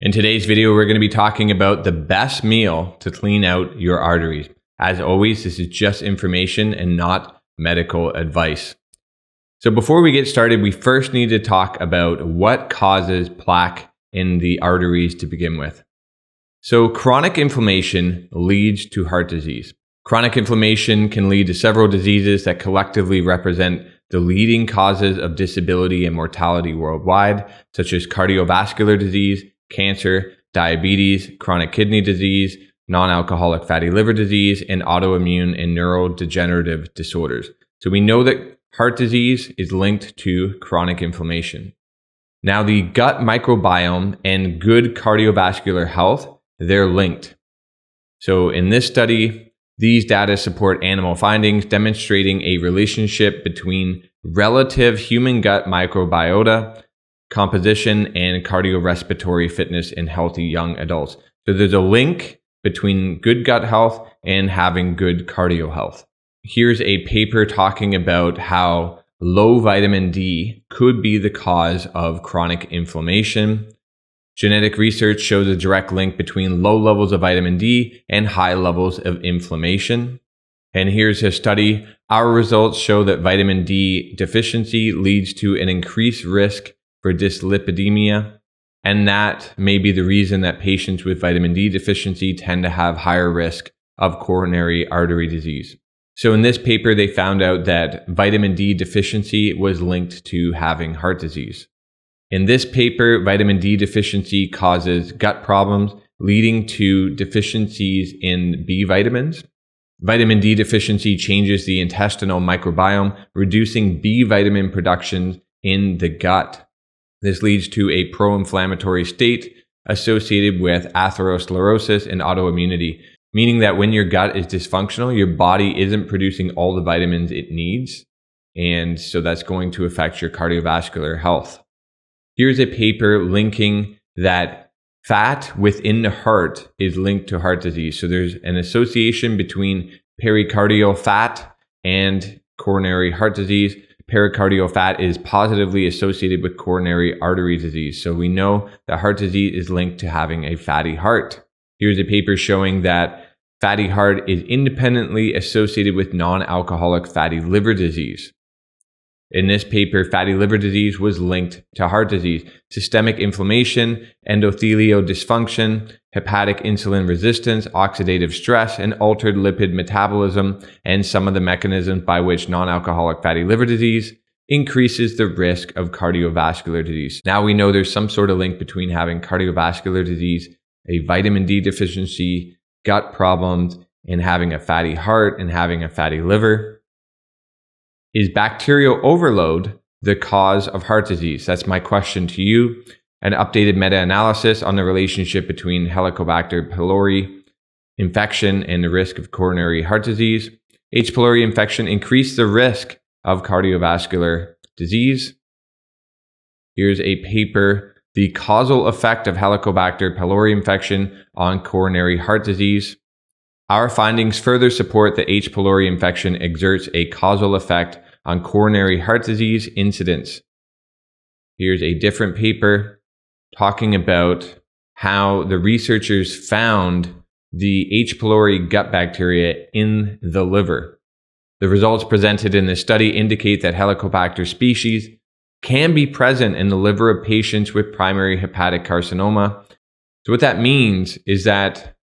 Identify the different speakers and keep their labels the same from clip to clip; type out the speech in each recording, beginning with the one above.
Speaker 1: In today's video, we're going to be talking about the best meal to clean out your arteries. As always, this is just information and not medical advice. So before we get started, we first need to talk about what causes plaque in the arteries to begin with. So chronic inflammation leads to heart disease. Chronic inflammation can lead to several diseases that collectively represent the leading causes of disability and mortality worldwide, such as cardiovascular disease, cancer, diabetes, chronic kidney disease, non-alcoholic fatty liver disease, and autoimmune and neurodegenerative disorders. So we know that heart disease is linked to chronic inflammation. Now, the gut microbiome and good cardiovascular health, they're linked. So in this study, these data support animal findings demonstrating a relationship between relative human gut microbiota composition and cardiorespiratory fitness in healthy young adults. So there's a link between good gut health and having good cardio health. Here's a paper talking about how low vitamin D could be the cause of chronic inflammation. Genetic research shows a direct link between low levels of vitamin D and high levels of inflammation. And here's a study. Our results show that vitamin D deficiency leads to an increased risk for dyslipidemia, and that may be the reason that patients with vitamin D deficiency tend to have higher risk of coronary artery disease. So in this paper, they found out that vitamin D deficiency was linked to having heart disease. In this paper, vitamin D deficiency causes gut problems, leading to deficiencies in B vitamins. Vitamin D deficiency changes the intestinal microbiome, reducing B vitamin production in the gut. This leads to a pro-inflammatory state associated with atherosclerosis and autoimmunity, meaning that when your gut is dysfunctional, your body isn't producing all the vitamins it needs, and so that's going to affect your cardiovascular health. Here's a paper linking that fat within the heart is linked to heart disease. So there's an association between pericardial fat and coronary heart disease. Pericardial fat is positively associated with coronary artery disease. So we know that heart disease is linked to having a fatty heart. Here's a paper showing that fatty heart is independently associated with non-alcoholic fatty liver disease. In this paper, fatty liver disease was linked to heart disease. Systemic inflammation, endothelial dysfunction, hepatic insulin resistance, oxidative stress, and altered lipid metabolism, and some of the mechanisms by which non-alcoholic fatty liver disease increases the risk of cardiovascular disease. Now we know there's some sort of link between having cardiovascular disease, a vitamin D deficiency, gut problems, and having a fatty heart and having a fatty liver. Is bacterial overload the cause of heart disease? That's my question to you. An updated meta-analysis on the relationship between Helicobacter pylori infection and the risk of coronary heart disease. H. pylori infection increased the risk of cardiovascular disease. Here's a paper, the causal effect of Helicobacter pylori infection on coronary heart disease. Our findings further support that H. pylori infection exerts a causal effect on coronary heart disease incidence. Here's a different paper talking about how the researchers found the H. pylori gut bacteria in the liver. The results presented in this study indicate that Helicobacter species can be present in the liver of patients with primary hepatic carcinoma. So what that means is that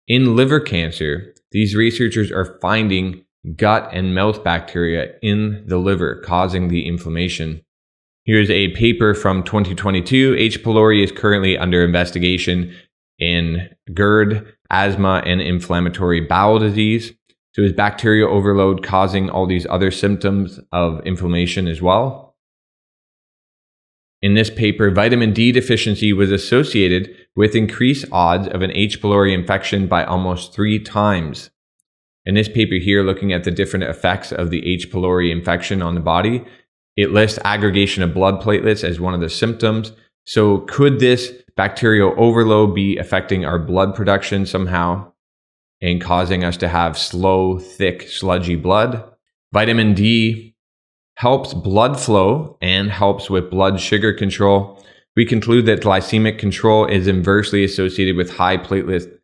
Speaker 1: in liver cancer, these researchers are finding gut and mouth bacteria in the liver causing the inflammation. Here's a paper from 2022. H. pylori is currently under investigation in GERD, asthma, and inflammatory bowel disease. So is bacterial overload causing all these other symptoms of inflammation as well? In this paper, vitamin D deficiency was associated with increased odds of an H. pylori infection by almost 3 times. In this paper here, looking at the different effects of the H. pylori infection on the body, it lists aggregation of blood platelets as one of the symptoms. So could this bacterial overload be affecting our blood production somehow and causing us to have slow, thick, sludgy blood? Vitamin D helps blood flow and helps with blood sugar control. We conclude that glycemic control is inversely associated with high platelet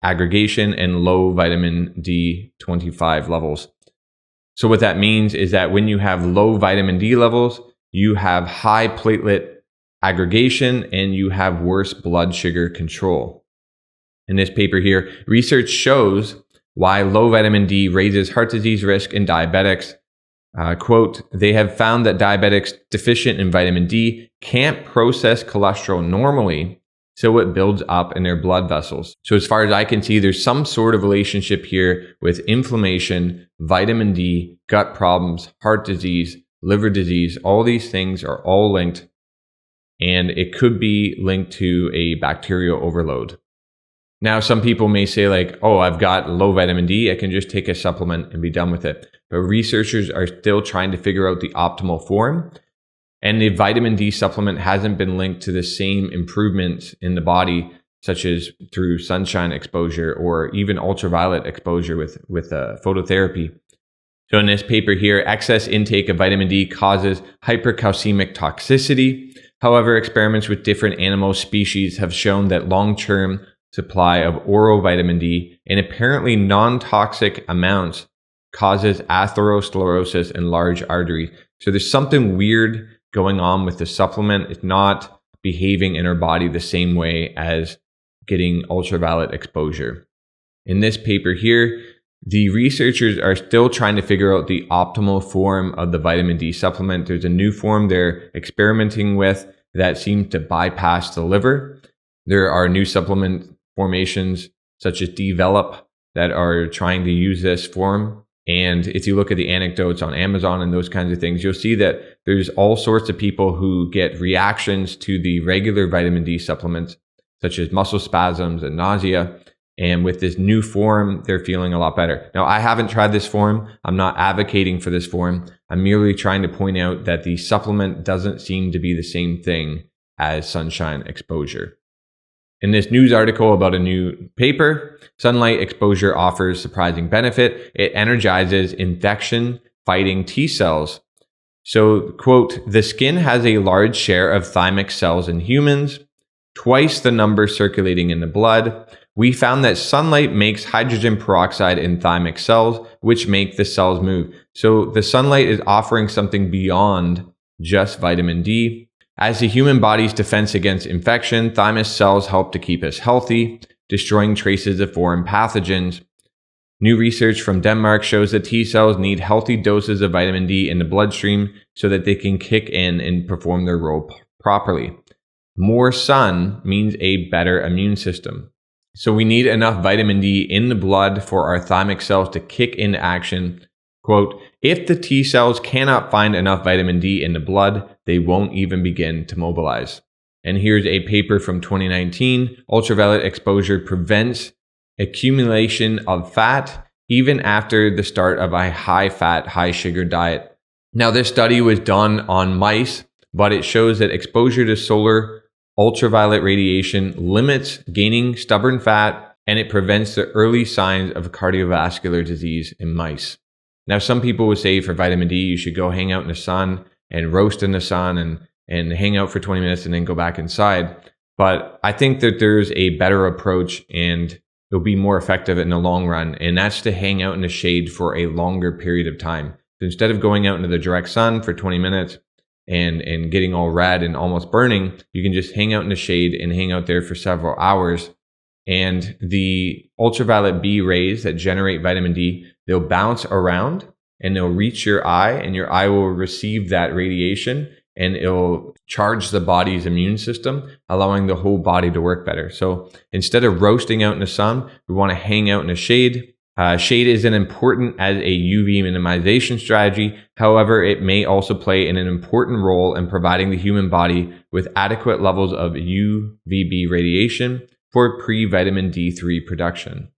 Speaker 1: aggregation and low vitamin D25 levels. So what that means is that when you have low vitamin D levels, you have high platelet aggregation and you have worse blood sugar control. In this paper here, research shows why low vitamin D raises heart disease risk in diabetics. Quote, they have found that diabetics deficient in vitamin D can't process cholesterol normally, so it builds up in their blood vessels. So as far as I can see, there's some sort of relationship here with inflammation, vitamin D, gut problems, heart disease, liver disease. All these things are all linked, and it could be linked to a bacterial overload. Now, some people may say like, oh, I've got low vitamin D, I can just take a supplement and be done with it. But researchers are still trying to figure out the optimal form. And the vitamin D supplement hasn't been linked to the same improvements in the body, such as through sunshine exposure or even ultraviolet exposure with phototherapy. So in this paper here, excess intake of vitamin D causes hypercalcemic toxicity. However, experiments with different animal species have shown that long-term supply of oral vitamin D in apparently non-toxic amounts causes atherosclerosis in large arteries. So there's something weird going on with the supplement. It's not behaving in our body the same way as getting ultraviolet exposure. In this paper here, the researchers are still trying to figure out the optimal form of the vitamin D supplement. There's a new form they're experimenting with that seems to bypass the liver. There are new supplement formations such as Develop that are trying to use this form. And if you look at the anecdotes on Amazon and those kinds of things, you'll see that there's all sorts of people who get reactions to the regular vitamin D supplements, such as muscle spasms and nausea. And with this new form, they're feeling a lot better. Now, I haven't tried this form. I'm not advocating for this form. I'm merely trying to point out that the supplement doesn't seem to be the same thing as sunshine exposure. In this news article about a new paper, sunlight exposure offers surprising benefit. It energizes infection-fighting T cells. So, quote, the skin has a large share of thymic cells in humans, twice the number circulating in the blood. We found that sunlight makes hydrogen peroxide in thymic cells, which make the cells move. So the sunlight is offering something beyond just vitamin D. As the human body's defense against infection, thymus cells help to keep us healthy, destroying traces of foreign pathogens. New research from Denmark shows that T cells need healthy doses of vitamin D in the bloodstream so that they can kick in and perform their role properly. More sun means a better immune system. So we need enough vitamin D in the blood for our thymic cells to kick into action. Quote, if the T cells cannot find enough vitamin D in the blood, they won't even begin to mobilize. And here's a paper from 2019. Ultraviolet exposure prevents accumulation of fat even after the start of a high-fat, high-sugar diet. Now, this study was done on mice, but it shows that exposure to solar ultraviolet radiation limits gaining stubborn fat, and it prevents the early signs of cardiovascular disease in mice. Now, some people would say for vitamin D, you should go hang out in the sun and roast in the sun and hang out for 20 minutes and then go back inside. But I think that there's a better approach and it'll be more effective in the long run. And that's to hang out in the shade for a longer period of time. So instead of going out into the direct sun for 20 minutes and getting all red and almost burning, you can just hang out in the shade and hang out there for several hours. And the ultraviolet B rays that generate vitamin D, they'll bounce around and they'll reach your eye, and your eye will receive that radiation and it'll charge the body's immune system, allowing the whole body to work better. So instead of roasting out in the sun, we want to hang out in the shade. Shade is important as a UV minimization strategy. However, it may also play an important role in providing the human body with adequate levels of UVB radiation for pre-vitamin D3 production.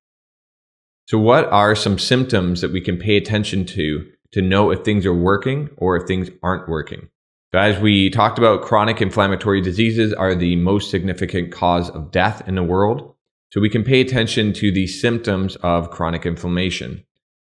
Speaker 1: So what are some symptoms that we can pay attention to know if things are working or if things aren't working? So as we talked about, chronic inflammatory diseases are the most significant cause of death in the world. So we can pay attention to the symptoms of chronic inflammation.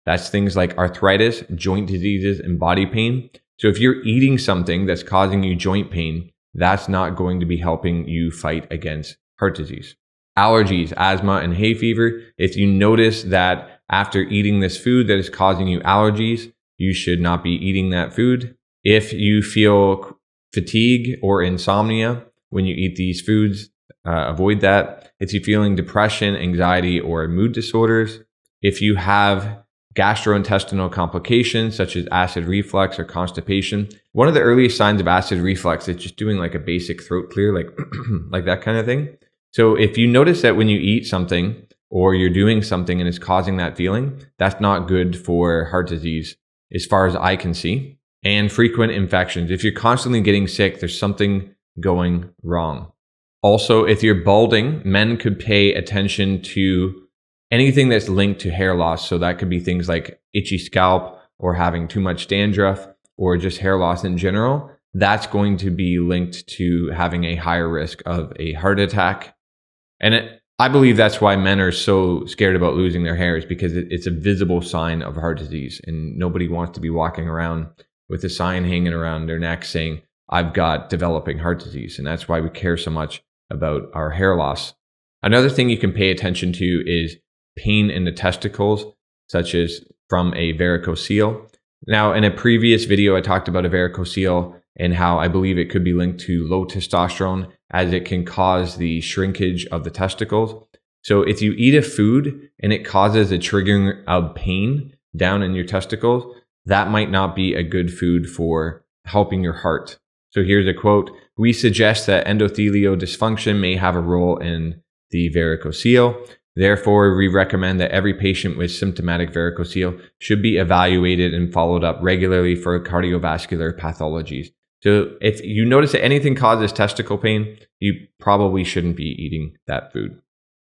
Speaker 1: That's things like arthritis, joint diseases, and body pain. So if you're eating something that's causing you joint pain, that's not going to be helping you fight against heart disease. Allergies, asthma, and hay fever. If you notice that after eating this food that is causing you allergies, you should not be eating that food. If you feel fatigue or insomnia when you eat these foods, avoid that. If you're feeling depression, anxiety, or mood disorders, if you have gastrointestinal complications such as acid reflux or constipation, one of the earliest signs of acid reflux is just doing like a basic throat clear, like like that kind of thing. So if you notice that when you eat something or you're doing something and it's causing that feeling, that's not good for heart disease as far as I can see. And frequent infections. If you're constantly getting sick, there's something going wrong. Also, if you're balding, men could pay attention to anything that's linked to hair loss. So that could be things like itchy scalp or having too much dandruff or just hair loss in general. That's going to be linked to having a higher risk of a heart attack. And I believe that's why men are so scared about losing their hair, is because it's a visible sign of heart disease. And nobody wants to be walking around with a sign hanging around their neck saying, I've got developing heart disease. And that's why we care so much about our hair loss. Another thing you can pay attention to is pain in the testicles, such as from a varicocele. Now, in a previous video, I talked about a varicocele and how I believe it could be linked to low testosterone, as it can cause the shrinkage of the testicles. So if you eat a food and it causes a triggering of pain down in your testicles, that might not be a good food for helping your heart. So here's a quote: "We suggest that endothelial dysfunction may have a role in the varicocele. Therefore, we recommend that every patient with symptomatic varicocele should be evaluated and followed up regularly for cardiovascular pathologies." So if you notice that anything causes testicle pain, you probably shouldn't be eating that food.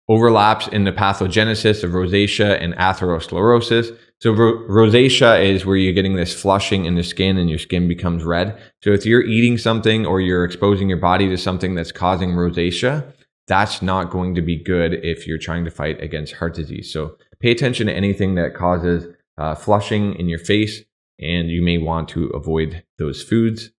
Speaker 1: Overlaps in the pathogenesis of rosacea and atherosclerosis. So rosacea is where you're getting this flushing in the skin and your skin becomes red. So if you're eating something or you're exposing your body to something that's causing rosacea, that's not going to be good if you're trying to fight against heart disease. So pay attention to anything that causes flushing in your face, and you may want to avoid those foods.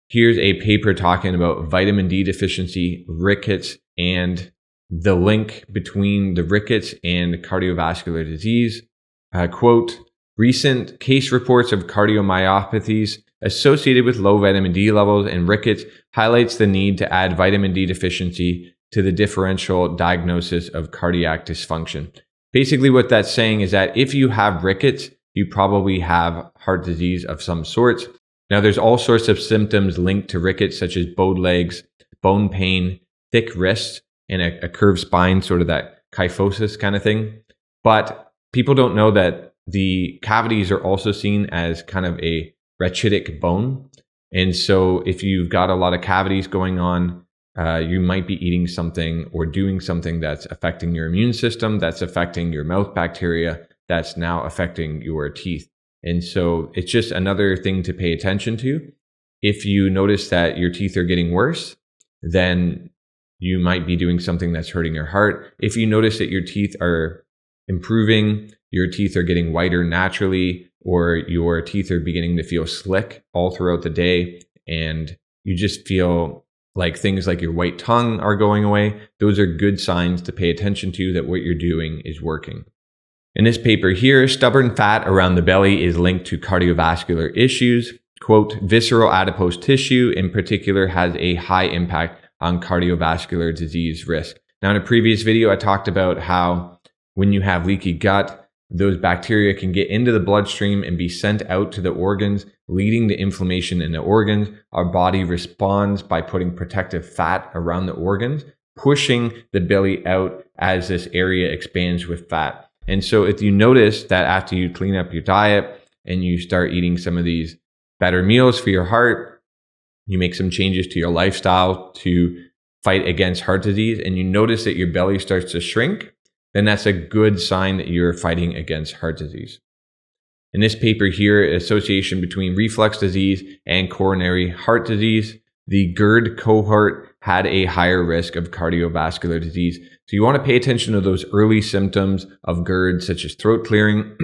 Speaker 1: Here's a paper talking about vitamin D deficiency, rickets, and the link between the rickets and cardiovascular disease. Quote, "Recent case reports of cardiomyopathies associated with low vitamin D levels and rickets highlights the need to add vitamin D deficiency to the differential diagnosis of cardiac dysfunction." Basically what that's saying is that if you have rickets, you probably have heart disease of some sorts. Now, there's all sorts of symptoms linked to rickets, such as bowed legs, bone pain, thick wrists, and a curved spine, sort of that kyphosis kind of thing. But people don't know that the cavities are also seen as kind of a rachitic bone. And so if you've got a lot of cavities going on, you might be eating something or doing something that's affecting your immune system, that's affecting your mouth bacteria, that's now affecting your teeth. And so it's just another thing to pay attention to. If you notice that your teeth are getting worse, then you might be doing something that's hurting your heart. If you notice that your teeth are improving, your teeth are getting whiter naturally, or your teeth are beginning to feel slick all throughout the day, and you just feel like things like your white tongue are going away, those are good signs to pay attention to that what you're doing is working. In this paper here, stubborn fat around the belly is linked to cardiovascular issues. Quote, "Visceral adipose tissue in particular has a high impact on cardiovascular disease risk." Now, in a previous video, I talked about how when you have leaky gut, those bacteria can get into the bloodstream and be sent out to the organs, leading to inflammation in the organs. Our body responds by putting protective fat around the organs, pushing the belly out as this area expands with fat. And so if you notice that after you clean up your diet and you start eating some of these better meals for your heart, you make some changes to your lifestyle to fight against heart disease, and you notice that your belly starts to shrink, then that's a good sign that you're fighting against heart disease. In this paper here, association between reflux disease and coronary heart disease, the GERD cohort had a higher risk of cardiovascular disease. So you want to pay attention to those early symptoms of GERD, such as throat clearing.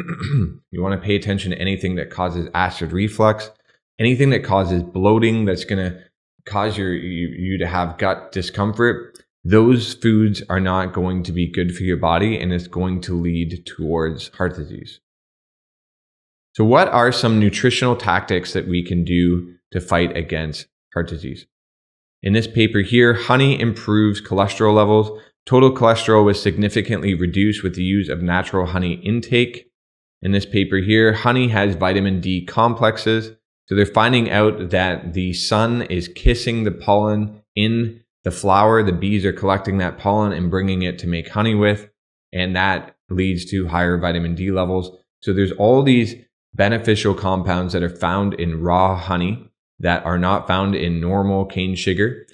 Speaker 1: You want to pay attention to anything that causes acid reflux, anything that causes bloating that's going to cause you to have gut discomfort, those foods are not going to be good for your body, and it's going to lead towards heart disease. So what are some nutritional tactics that we can do to fight against heart disease? In this paper here, honey improves cholesterol levels. Total cholesterol was significantly reduced with the use of natural honey intake. In this paper here, honey has vitamin D complexes. So they're finding out that the sun is kissing the pollen in the flower. The bees are collecting that pollen and bringing it to make honey with, and that leads to higher vitamin D levels. So there's all these beneficial compounds that are found in raw honey that are not found in normal cane sugar.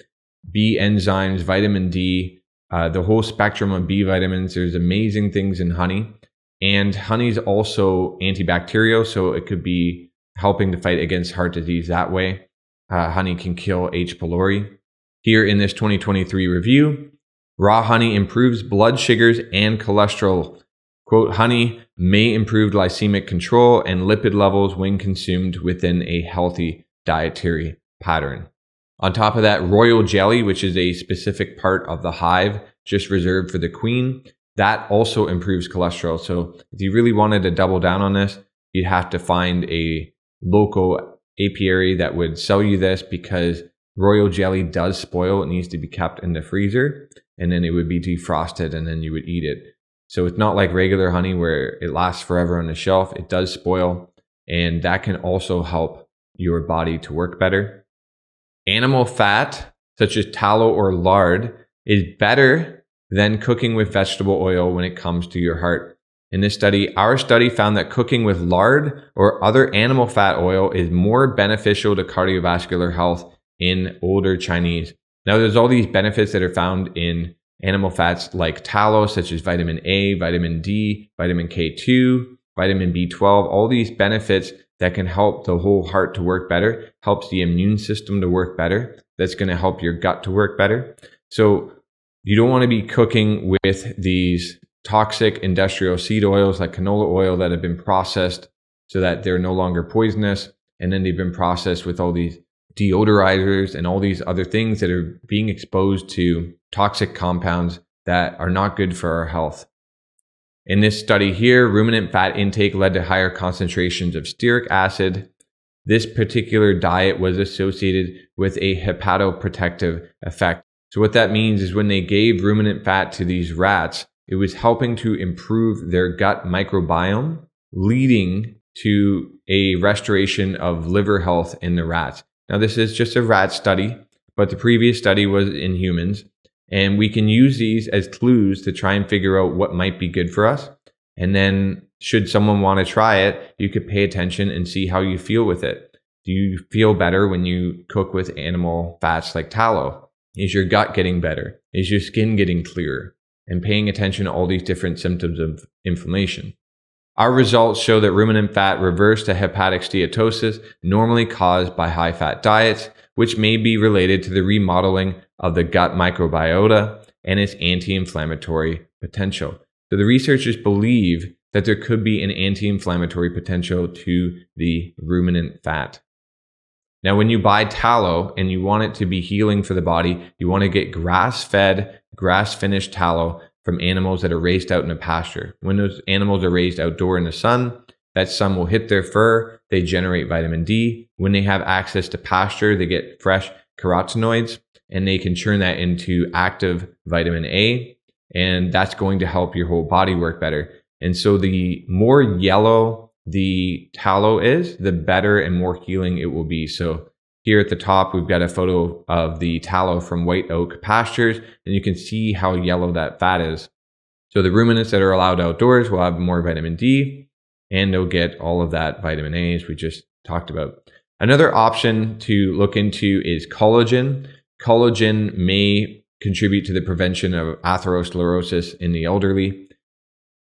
Speaker 1: B enzymes, vitamin D, the whole spectrum of B vitamins. There's amazing things in honey. And honey is also antibacterial, so it could be helping to fight against heart disease that way. Honey can kill H. pylori. Here in this 2023 review, raw honey improves blood sugars and cholesterol. Quote, honey may improve glycemic control and lipid levels when consumed within a healthy dietary pattern. On top of that, royal jelly, which is a specific part of the hive just reserved for the queen, that also improves cholesterol. So if you really wanted to double down on this, you'd have to find a local apiary that would sell you this, because royal jelly does spoil. It needs to be kept in the freezer, and then it would be defrosted, and then you would eat it. So it's not like regular honey where it lasts forever on the shelf. It does spoil, and that can also help your body to work better. Animal fat, such as tallow or lard, is better than cooking with vegetable oil when it comes to your heart. In this study, our study found that cooking with lard or other animal fat oil is more beneficial to cardiovascular health in older Chinese. Now, there's all these benefits that are found in animal fats like tallow, such as vitamin A, vitamin D, vitamin K2, vitamin B12, all these benefits that can help the whole heart to work better, helps the immune system to work better. That's going to help your gut to work better. So you don't want to be cooking with these toxic industrial seed oils like canola oil that have been processed so that they're no longer poisonous. And then they've been processed with all these deodorizers and all these other things that are being exposed to toxic compounds that are not good for our health. In this study here, ruminant fat intake led to higher concentrations of stearic acid. This particular diet was associated with a hepatoprotective effect. So what that means is when they gave ruminant fat to these rats, it was helping to improve their gut microbiome, leading to a restoration of liver health in the rats. Now, this is just a rat study, but the previous study was in humans. And we can use these as clues to try and figure out what might be good for us. And then should someone want to try it, you could pay attention and see how you feel with it. Do you feel better when you cook with animal fats like tallow? Is your gut getting better? Is your skin getting clearer? And paying attention to all these different symptoms of inflammation. Our results show that ruminant fat reversed a hepatic steatosis normally caused by high-fat diets, which may be related to the remodeling of the gut microbiota and its anti-inflammatory potential. So the researchers believe that there could be an anti-inflammatory potential to the ruminant fat. Now, when you buy tallow and you want it to be healing for the body, you want to get grass-fed, grass-finished tallow from animals that are raised out in a pasture. When those animals are raised outdoor in the sun, that sun will hit their fur, they generate vitamin D. When they have access to pasture, they get fresh carotenoids, and they can churn that into active vitamin A, and that's going to help your whole body work better. And so the more yellow the tallow is, the better and more healing it will be. So here at the top, we've got a photo of the tallow from white oak pastures, and you can see how yellow that fat is. So the ruminants that are allowed outdoors will have more vitamin D, and they'll get all of that vitamin A as we just talked about. Another option to look into is collagen. Collagen may contribute to the prevention of atherosclerosis in the elderly.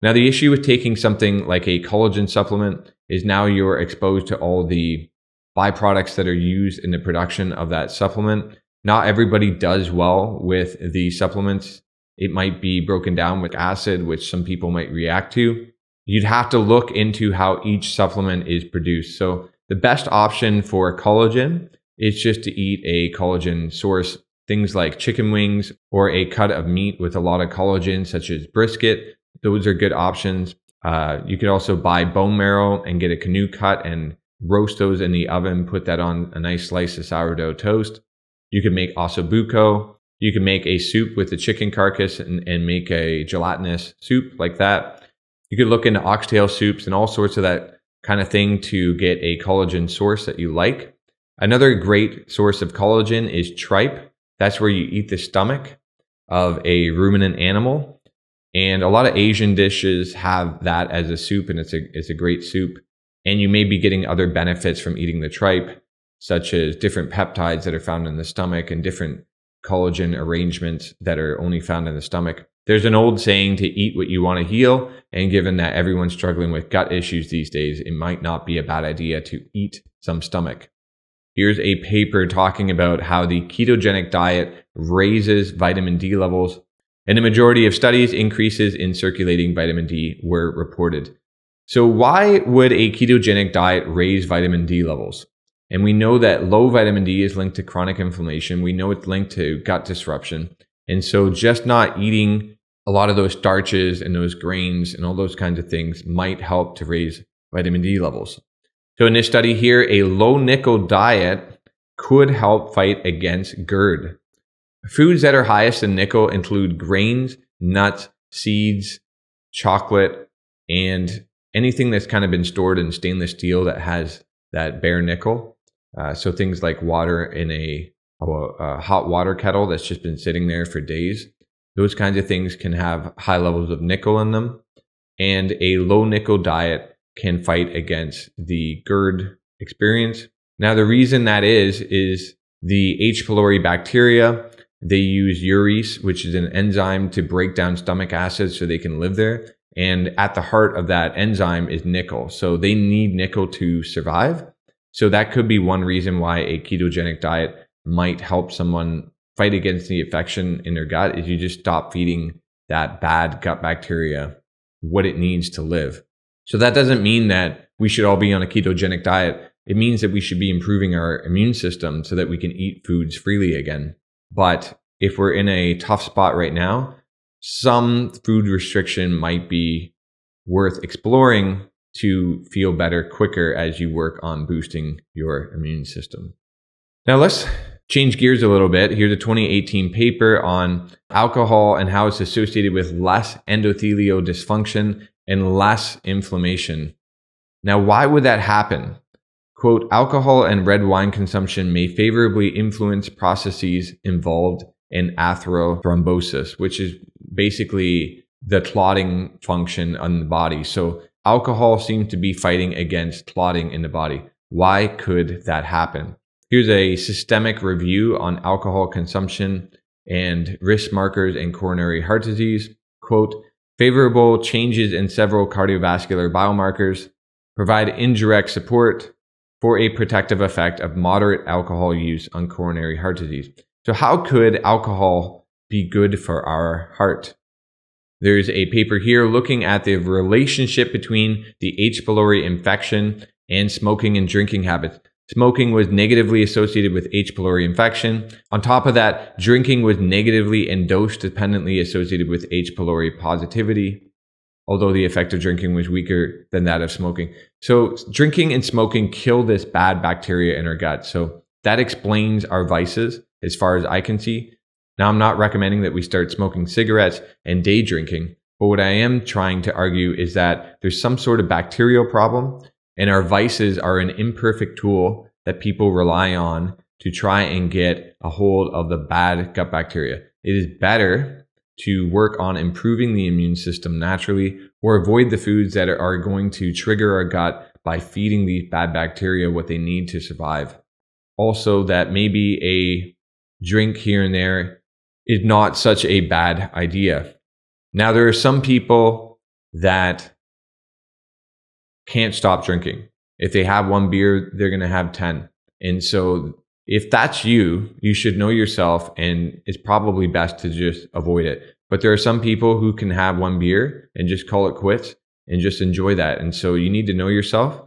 Speaker 1: Now, the issue with taking something like a collagen supplement is now you're exposed to all the byproducts that are used in the production of that supplement. Not everybody does well with the supplements. It might be broken down with acid, which some people might react to. You'd have to look into how each supplement is produced. So the best option for collagen it's just to eat a collagen source. Things like chicken wings or a cut of meat with a lot of collagen, such as brisket. Those are good options. You could also buy bone marrow and get a canoe cut and roast those in the oven, put that on a nice slice of sourdough toast. You could make ossobuco. You can make a soup with the chicken carcass and make a gelatinous soup like that. You could look into oxtail soups and all sorts of that kind of thing to get a collagen source that you like. Another great source of collagen is tripe. That's where you eat the stomach of a ruminant animal. And a lot of Asian dishes have that as a soup, and it's a great soup. And you may be getting other benefits from eating the tripe, such as different peptides that are found in the stomach and different collagen arrangements that are only found in the stomach. There's an old saying to eat what you want to heal. And given that everyone's struggling with gut issues these days, it might not be a bad idea to eat some stomach. Here's a paper talking about how the ketogenic diet raises vitamin D levels. In a majority of studies, increases in circulating vitamin D were reported. So why would a ketogenic diet raise vitamin D levels? And we know that low vitamin D is linked to chronic inflammation. We know it's linked to gut disruption. And so just not eating a lot of those starches and those grains and all those kinds of things might help to raise vitamin D levels. So in this study here, a low nickel diet could help fight against GERD. Foods that are highest in nickel include grains, nuts, seeds, chocolate, and anything that's kind of been stored in stainless steel that has that bare nickel. So things like water in a hot water kettle that's just been sitting there for days. Those kinds of things can have high levels of nickel in them. And a low nickel diet can fight against the GERD experience. Now, the reason that is the H. pylori bacteria, they use urease, which is an enzyme to break down stomach acids so they can live there. And at the heart of that enzyme is nickel. So they need nickel to survive. So that could be one reason why a ketogenic diet might help someone fight against the infection in their gut, is you just stop feeding that bad gut bacteria what it needs to live. So that doesn't mean that we should all be on a ketogenic diet. It means that we should be improving our immune system so that we can eat foods freely again. But if we're in a tough spot right now, some food restriction might be worth exploring to feel better quicker as you work on boosting your immune system. Now let's change gears a little bit. Here's a 2018 paper on alcohol and how it's associated with less endothelial dysfunction and less inflammation. Now, why would that happen? Quote, alcohol and red wine consumption may favorably influence processes involved in atherothrombosis, which is basically the clotting function on the body. So alcohol seems to be fighting against clotting in the body. Why could that happen? Here's a systemic review on alcohol consumption and risk markers in coronary heart disease. Quote, favorable changes in several cardiovascular biomarkers provide indirect support for a protective effect of moderate alcohol use on coronary heart disease. So how could alcohol be good for our heart? There's a paper here looking at the relationship between the H. pylori infection and smoking and drinking habits. Smoking was negatively associated with H. pylori infection. On top of that, drinking was negatively and dose-dependently associated with H. pylori positivity, although the effect of drinking was weaker than that of smoking. So drinking and smoking kill this bad bacteria in our gut. So that explains our vices as far as I can see. Now, I'm not recommending that we start smoking cigarettes and day drinking, but what I am trying to argue is that there's some sort of bacterial problem, and our vices are an imperfect tool that people rely on to try and get a hold of the bad gut bacteria. It is better to work on improving the immune system naturally, or avoid the foods that are going to trigger our gut by feeding these bad bacteria what they need to survive. Also, that maybe a drink here and there is not such a bad idea. Now, there are some people that can't stop drinking. If they have one beer, they're going to have 10. And so if that's you, you should know yourself, and it's probably best to just avoid it. But there are some people who can have one beer and just call it quits and just enjoy that. And so you need to know yourself.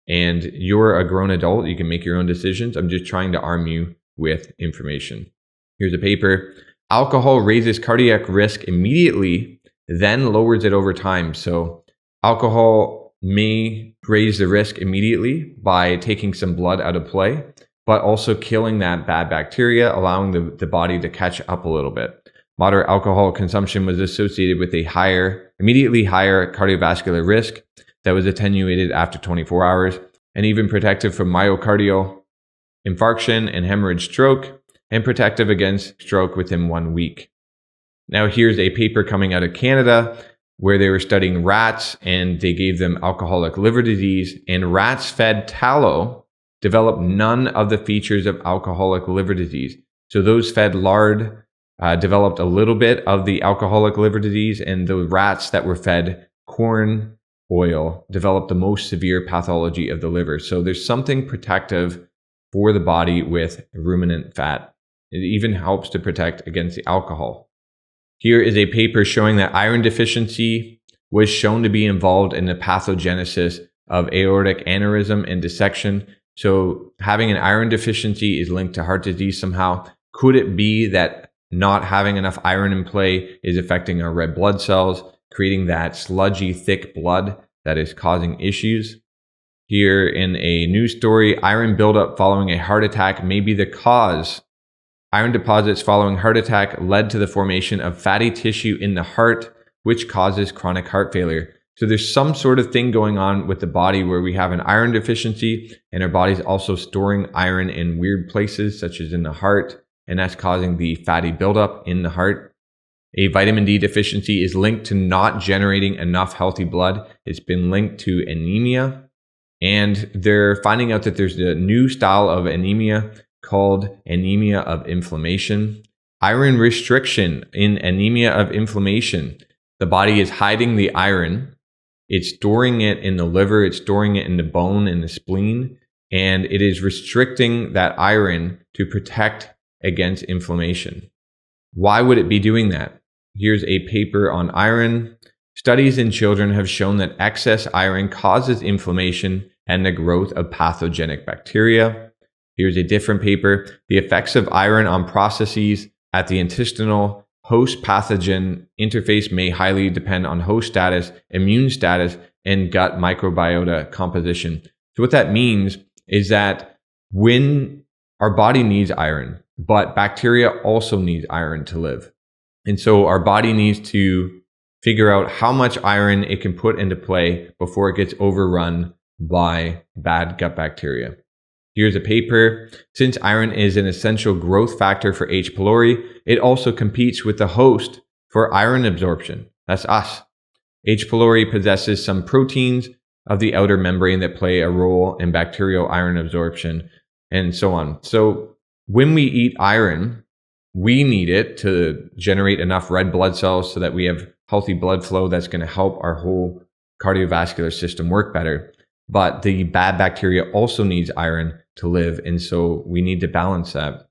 Speaker 1: And you're a grown adult. You can make your own decisions. I'm just trying to arm you with information. Here's a paper. Alcohol raises cardiac risk immediately, then lowers it over time. So alcohol may raise the risk immediately by taking some blood out of play, but also killing that bad bacteria, allowing the body to catch up a little bit. Moderate alcohol consumption was associated with a immediately higher cardiovascular risk that was attenuated after 24 hours, and even protective from myocardial infarction and hemorrhage stroke, and protective against stroke within 1 week. Now here's a paper coming out of Canada where they were studying rats, and they gave them alcoholic liver disease, and rats fed tallow developed none of the features of alcoholic liver disease. So those fed lard developed a little bit of the alcoholic liver disease, and the rats that were fed corn oil developed the most severe pathology of the liver. So there's something protective for the body with ruminant fat. It even helps to protect against the alcohol. Here is a paper showing that iron deficiency was shown to be involved in the pathogenesis of aortic aneurysm and dissection. So having an iron deficiency is linked to heart disease somehow. Could it be that not having enough iron in play is affecting our red blood cells, creating that sludgy, thick blood that is causing issues? Here in a news story, iron buildup following a heart attack may be the cause. Iron deposits following heart attack led to the formation of fatty tissue in the heart, which causes chronic heart failure. So there's some sort of thing going on with the body where we have an iron deficiency, and our body's also storing iron in weird places, such as in the heart, and that's causing the fatty buildup in the heart. A vitamin D deficiency is linked to not generating enough healthy blood. It's been linked to anemia, and they're finding out that there's a new style of anemia called anemia of inflammation. Iron restriction in anemia of inflammation. The body is hiding the iron. It's storing it in the liver. It's storing it in the bone and the spleen. And it is restricting that iron to protect against inflammation. Why would it be doing that? Here's a paper on iron. Studies in children have shown that excess iron causes inflammation and the growth of pathogenic bacteria. Here's a different paper. The effects of iron on processes at the intestinal host pathogen interface may highly depend on host status, immune status, and gut microbiota composition. So what that means is that when our body needs iron, but bacteria also need iron to live. And so our body needs to figure out how much iron it can put into play before it gets overrun by bad gut bacteria. Here's a paper. Since iron is an essential growth factor for H. pylori, it also competes with the host for iron absorption. That's us. H. pylori possesses some proteins of the outer membrane that play a role in bacterial iron absorption, and so on. So when we eat iron, we need it to generate enough red blood cells so that we have healthy blood flow that's going to help our whole cardiovascular system work better. But the bad bacteria also needs iron to live, and so we need to balance that.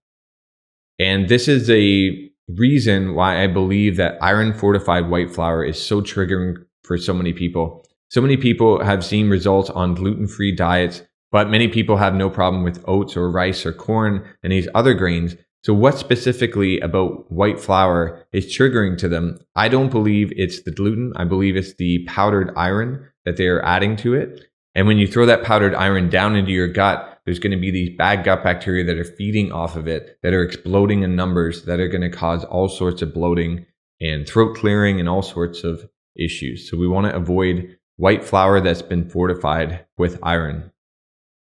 Speaker 1: And this is a reason why I believe that iron fortified white flour is so triggering for so many people. So many people have seen results on gluten-free diets, but many people have no problem with oats or rice or corn and these other grains. So what specifically about white flour is triggering to them? I don't believe it's the gluten. I believe it's the powdered iron that they are adding to it. And when you throw that powdered iron down into your gut, there's going to be these bad gut bacteria that are feeding off of it, that are exploding in numbers, that are going to cause all sorts of bloating and throat clearing and all sorts of issues. So we want to avoid white flour that's been fortified with iron.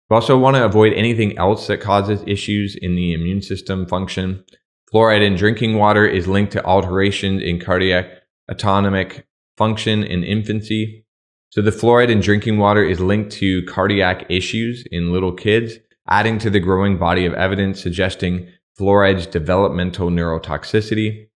Speaker 1: We also want to avoid anything else that causes issues in the immune system function. Fluoride in drinking water is linked to alterations in cardiac autonomic function in infancy. So the fluoride in drinking water is linked to cardiac issues in little kids, adding to the growing body of evidence suggesting fluoride's developmental neurotoxicity.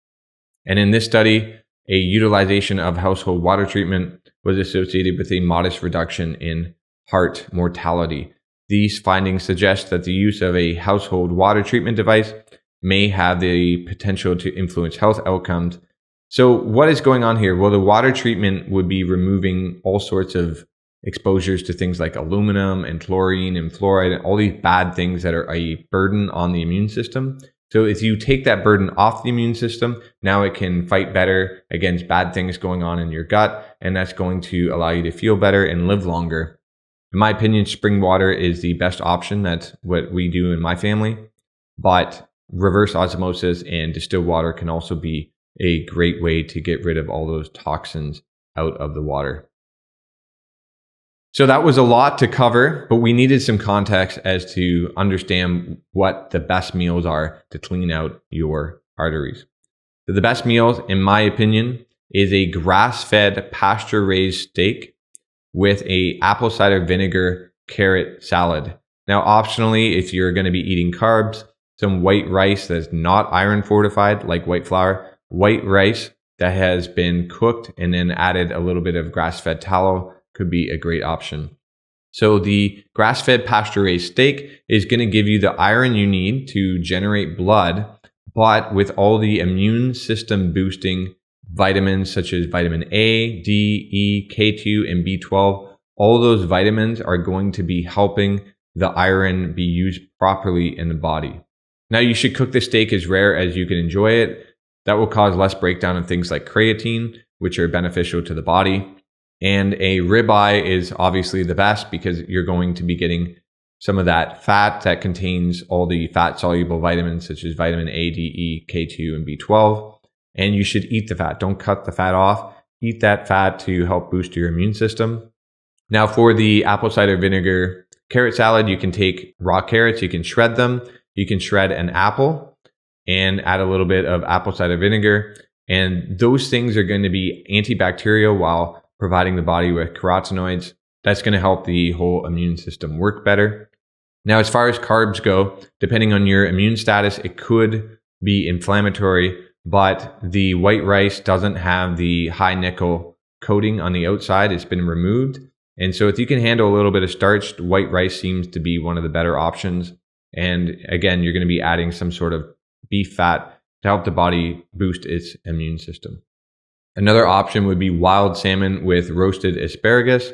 Speaker 1: And in this study, a utilization of household water treatment was associated with a modest reduction in heart mortality. These findings suggest that the use of a household water treatment device may have the potential to influence health outcomes. So what is going on here? Well, the water treatment would be removing all sorts of exposures to things like aluminum and chlorine and fluoride and all these bad things that are a burden on the immune system. So if you take that burden off the immune system, now it can fight better against bad things going on in your gut, and that's going to allow you to feel better and live longer. In my opinion, spring water is the best option. That's what we do in my family. But reverse osmosis and distilled water can also be a great way to get rid of all those toxins out of the water. So that was a lot to cover, but we needed some context as to understand what the best meals are to clean out your arteries. So the best meals, in my opinion, is a grass-fed pasture-raised steak with a apple cider vinegar carrot salad. Now, optionally, if you're going to be eating carbs, some white rice that's not iron fortified, like white flour, white rice that has been cooked and then added a little bit of grass-fed tallow could be a great option. So the grass-fed pasture-raised steak is going to give you the iron you need to generate blood, but with all the immune system boosting vitamins such as vitamin A, D, E, K2, and B12, all those vitamins are going to be helping the iron be used properly in the body. Now, you should cook the steak as rare as you can enjoy it. That will cause less breakdown of things like creatine, which are beneficial to the body. And a ribeye is obviously the best because you're going to be getting some of that fat that contains all the fat-soluble vitamins such as vitamin A, D, E, K2, and B12. And you should eat the fat. Don't cut the fat off. Eat that fat to help boost your immune system. Now, for the apple cider vinegar carrot salad, you can take raw carrots, you can shred them. You can shred an apple and add a little bit of apple cider vinegar. And those things are going to be antibacterial while providing the body with carotenoids. That's going to help the whole immune system work better. Now, as far as carbs go, depending on your immune status, it could be inflammatory, but the white rice doesn't have the high nickel coating on the outside. It's been removed. And so if you can handle a little bit of starch, white rice seems to be one of the better options. And again, you're going to be adding some sort of beef fat to help the body boost its immune system. Another option would be wild salmon with roasted asparagus.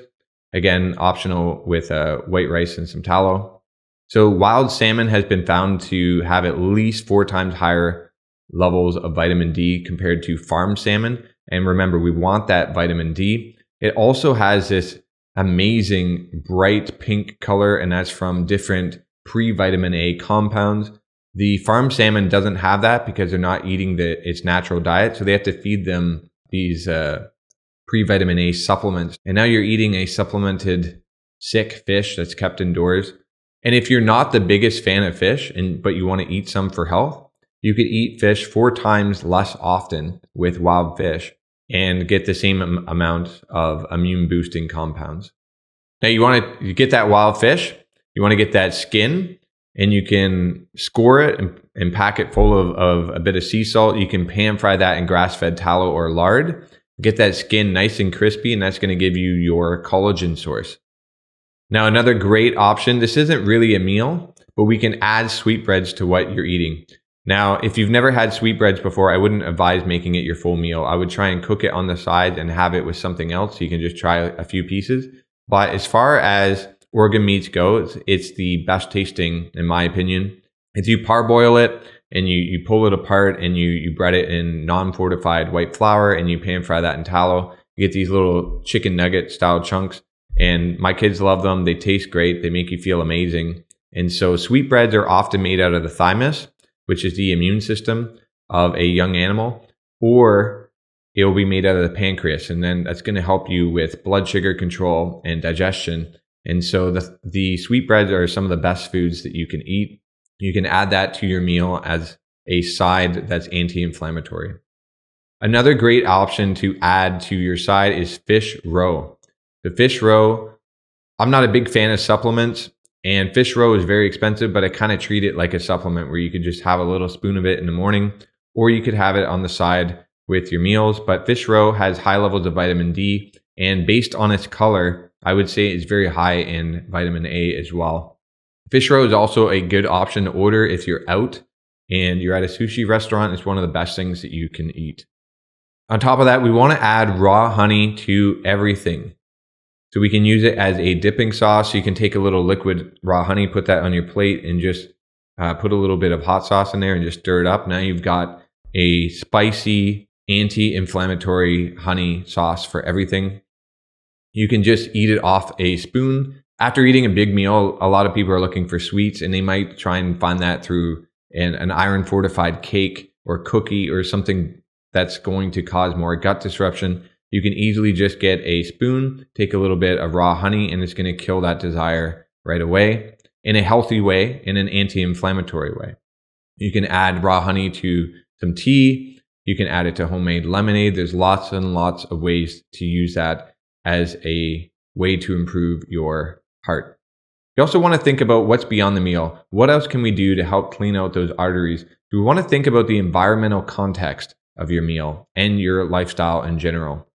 Speaker 1: Again, optional with white rice and some tallow. So wild salmon has been found to have at least 4 times higher levels of vitamin D compared to farm salmon. And remember, we want that vitamin D. It also has this amazing bright pink color, and that's from different pre-vitamin A compounds. The farm salmon doesn't have that because they're not eating its natural diet, so they have to feed them these pre-vitamin A supplements. And now you're eating a supplemented sick fish that's kept indoors. And if you're not the biggest fan of fish, but you want to eat some for health, you could eat fish 4 times less often with wild fish and get the same amount of immune boosting compounds. Now you get that wild fish, you want to get that skin, and you can score it and pack it full of a bit of sea salt. You can pan fry that in grass-fed tallow or lard. Get that skin nice and crispy, and that's going to give you your collagen source. Now, another great option, this isn't really a meal, but we can add sweetbreads to what you're eating. Now, if you've never had sweetbreads before, I wouldn't advise making it your full meal. I would try and cook it on the side and have it with something else. So you can just try a few pieces. But as far as organ meats go, it's the best tasting, in my opinion. If you parboil it and you pull it apart and you bread it in non-fortified white flour and you pan fry that in tallow, you get these little chicken nugget style chunks. And my kids love them. They taste great. They make you feel amazing. And so sweetbreads are often made out of the thymus, which is the immune system of a young animal, or it will be made out of the pancreas. And then that's going to help you with blood sugar control and digestion. And so the sweetbreads are some of the best foods that you can eat. You can add that to your meal as a side that's anti-inflammatory. Another great option to add to your side is fish roe. The fish roe, I'm not a big fan of supplements, and fish roe is very expensive, but I kind of treat it like a supplement where you could just have a little spoon of it in the morning, or you could have it on the side with your meals. But fish roe has high levels of vitamin D, and based on its color, I would say it's very high in vitamin A as well. Fish roe is also a good option to order if you're out and you're at a sushi restaurant. It's one of the best things that you can eat. On top of that, we want to add raw honey to everything. So we can use it as a dipping sauce. So you can take a little liquid raw honey, put that on your plate, and just put a little bit of hot sauce in there and just stir it up. Now you've got a spicy, anti-inflammatory honey sauce for everything. You can just eat it off a spoon. After eating a big meal, a lot of people are looking for sweets, and they might try and find that through an iron fortified cake or cookie or something that's going to cause more gut disruption. You can easily just get a spoon, take a little bit of raw honey, and it's going to kill that desire right away in a healthy way, in an anti-inflammatory way. You can add raw honey to some tea. You can add it to homemade lemonade. There's lots and lots of ways to use that as a way to improve your heart. You also want to think about what's beyond the meal. What else can we do to help clean out those arteries? We want to think about the environmental context of your meal and your lifestyle in general.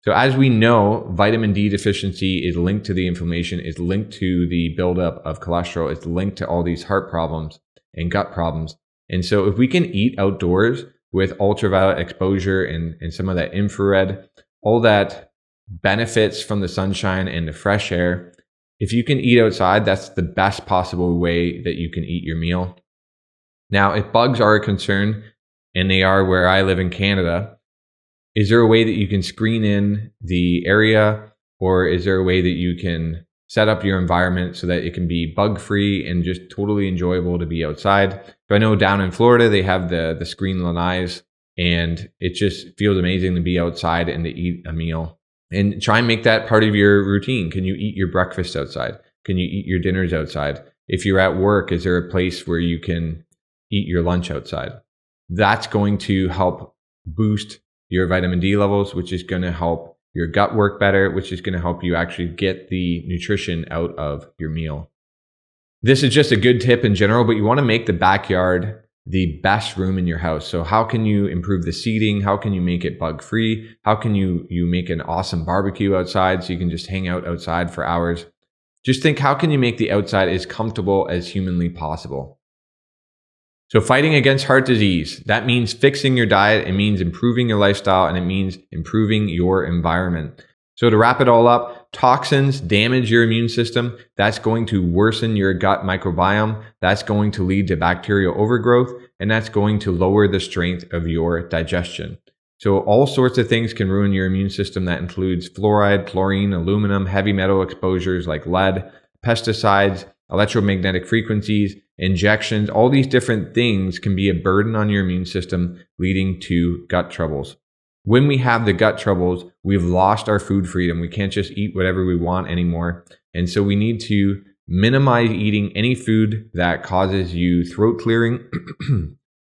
Speaker 1: So as we know, vitamin D deficiency is linked to the inflammation, is linked to the buildup of cholesterol, it's linked to all these heart problems and gut problems. And so if we can eat outdoors with ultraviolet exposure and some of that infrared, all that benefits from the sunshine and the fresh air, if you can eat outside, that's the best possible way that you can eat your meal. Now, if bugs are a concern, and they are where I live in Canada, is there a way that you can screen in the area, or is there a way that you can set up your environment so that it can be bug-free and just totally enjoyable to be outside? So I know down in Florida, they have the screen lanais, and it just feels amazing to be outside and to eat a meal. And try and make that part of your routine. Can you eat your breakfast outside? Can you eat your dinners outside? If you're at work, is there a place where you can eat your lunch outside? That's going to help boost your vitamin D levels, which is going to help your gut work better, which is going to help you actually get the nutrition out of your meal. This is just a good tip in general, but you want to make the backyard the best room in your house. So how can you improve the seating? How can you make it bug-free? How can you make an awesome barbecue outside so you can just hang out outside for hours? Just think, how can you make the outside as comfortable as humanly possible? So fighting against heart disease, that means fixing your diet, it means improving your lifestyle, and it means improving your environment. So to wrap it all up, toxins damage your immune system. That's going to worsen your gut microbiome. That's going to lead to bacterial overgrowth, and that's going to lower the strength of your digestion. So all sorts of things can ruin your immune system. That includes fluoride, chlorine, aluminum, heavy metal exposures like lead, pesticides, electromagnetic frequencies, injections. All these different things can be a burden on your immune system, leading to gut troubles. When we have the gut troubles, we've lost our food freedom. We can't just eat whatever we want anymore. And so we need to minimize eating any food that causes you throat clearing.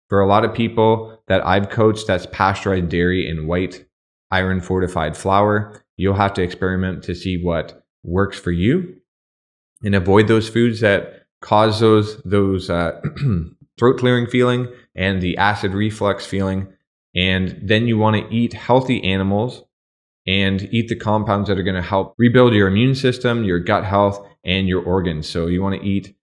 Speaker 1: For a lot of people that I've coached, that's pasteurized dairy and white iron fortified flour. You'll have to experiment to see what works for you and avoid those foods that cause those throat clearing feeling and the acid reflux feeling. And then you want to eat healthy animals and eat the compounds that are going to help rebuild your immune system, your gut health, and your organs. So you want to eat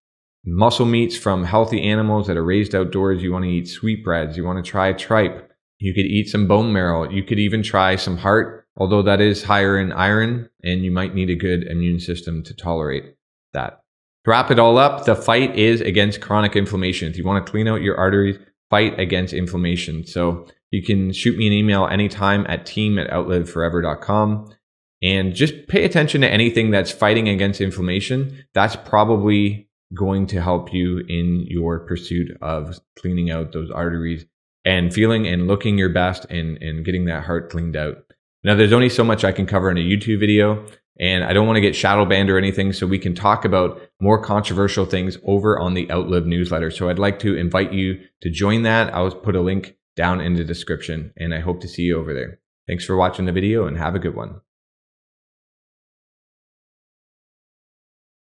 Speaker 1: muscle meats from healthy animals that are raised outdoors. You want to eat sweetbreads. You want to try tripe. You could eat some bone marrow. You could even try some heart, although that is higher in iron, and you might need a good immune system to tolerate that. To wrap it all up, the fight is against chronic inflammation. If you want to clean out your arteries, fight against inflammation. So you can shoot me an email anytime at team@outliveforever.com. And just pay attention to anything that's fighting against inflammation. That's probably going to help you in your pursuit of cleaning out those arteries and feeling and looking your best and getting that heart cleaned out. Now, there's only so much I can cover in a YouTube video, and I don't want to get shadow banned or anything, so we can talk about more controversial things over on the Outlive newsletter. So I'd like to invite you to join that. I'll put a link down in the description, and I hope to see you over there. Thanks for watching the video, and have a good one.